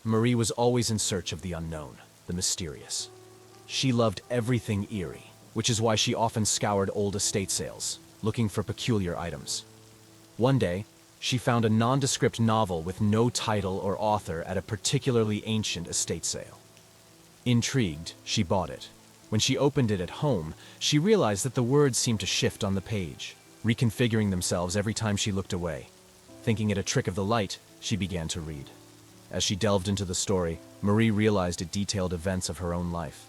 Marie was always in search of the unknown, the mysterious. She loved everything eerie, which is why she often scoured old estate sales, looking for peculiar items. One day, she found a nondescript novel with no title or author at a particularly ancient estate sale. Intrigued, she bought it. When she opened it at home, she realized that the words seemed to shift on the page, reconfiguring themselves every time she looked away. Thinking it a trick of the light, she began to read. As she delved into the story, Marie realized it detailed events of her own life.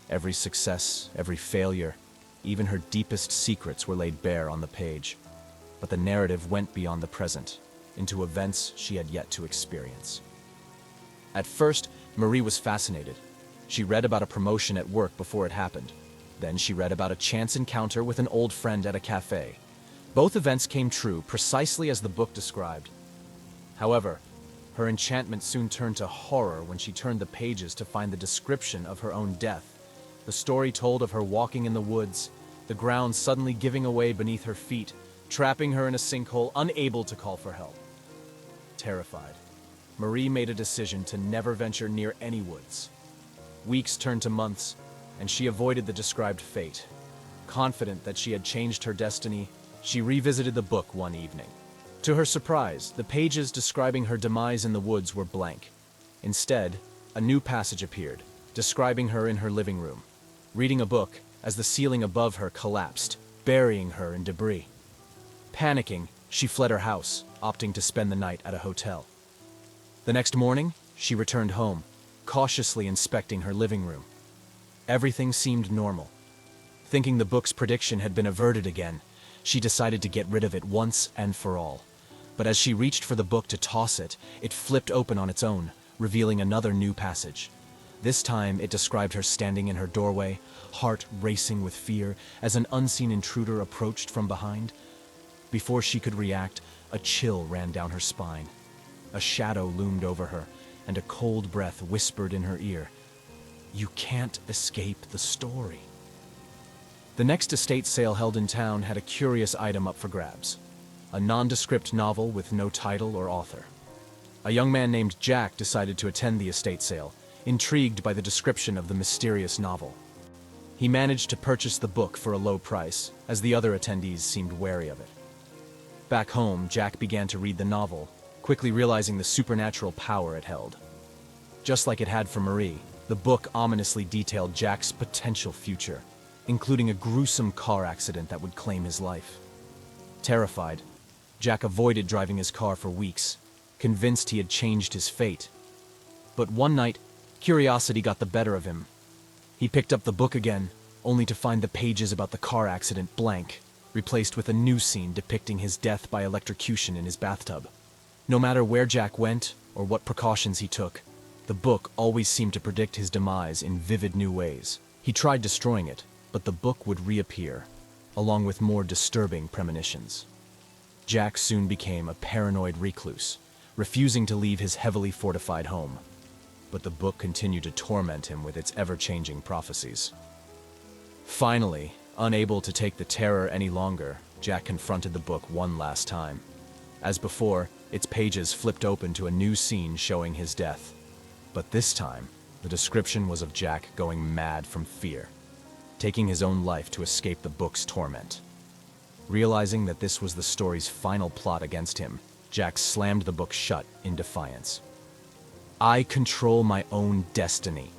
Every success, every failure, even her deepest secrets were laid bare on the page. But the narrative went beyond the present, into events she had yet to experience. At first, Marie was fascinated. She read about a promotion at work before it happened. Then she read about a chance encounter with an old friend at a cafe. Both events came true precisely as the book described. However, her enchantment soon turned to horror when she turned the pages to find the description of her own death. The story told of her walking in the woods, the ground suddenly giving away beneath her feet, trapping her in a sinkhole, unable to call for help. Terrified, Marie made a decision to never venture near any woods. Weeks turned to months, and she avoided the described fate. Confident that she had changed her destiny, she revisited the book one evening. To her surprise, the pages describing her demise in the woods were blank. Instead, a new passage appeared, describing her in her living room, reading a book as the ceiling above her collapsed, burying her in debris. Panicking, she fled her house, opting to spend the night at a hotel. The next morning, she returned home, cautiously inspecting her living room. Everything seemed normal. Thinking the book's prediction had been averted again, she decided to get rid of it once and for all. But as she reached for the book to toss it, it flipped open on its own, revealing another new passage. This time, it described her standing in her doorway, heart racing with fear, as an unseen intruder approached from behind. Before she could react, a chill ran down her spine. A shadow loomed over her, and a cold breath whispered in her ear, "You can't escape the story." The next estate sale held in town had a curious item up for grabs. A nondescript novel with no title or author. A young man named Jack decided to attend the estate sale, intrigued by the description of the mysterious novel. He managed to purchase the book for a low price, as the other attendees seemed wary of it. Back home, Jack began to read the novel, quickly realizing the supernatural power it held. Just like it had for Marie, the book ominously detailed Jack's potential future, including a gruesome car accident that would claim his life. Terrified, Jack avoided driving his car for weeks, convinced he had changed his fate. But one night, curiosity got the better of him. He picked up the book again, only to find the pages about the car accident blank, replaced with a new scene depicting his death by electrocution in his bathtub. No matter where Jack went or what precautions he took, the book always seemed to predict his demise in vivid new ways. He tried destroying it, but the book would reappear, along with more disturbing premonitions. Jack soon became a paranoid recluse, refusing to leave his heavily fortified home. But the book continued to torment him with its ever-changing prophecies. Finally, unable to take the terror any longer, Jack confronted the book one last time. As before, its pages flipped open to a new scene showing his death. But this time, the description was of Jack going mad from fear, taking his own life to escape the book's torment. Realizing that this was the story's final plot against him, Jack slammed the book shut in defiance. "I control my own destiny,"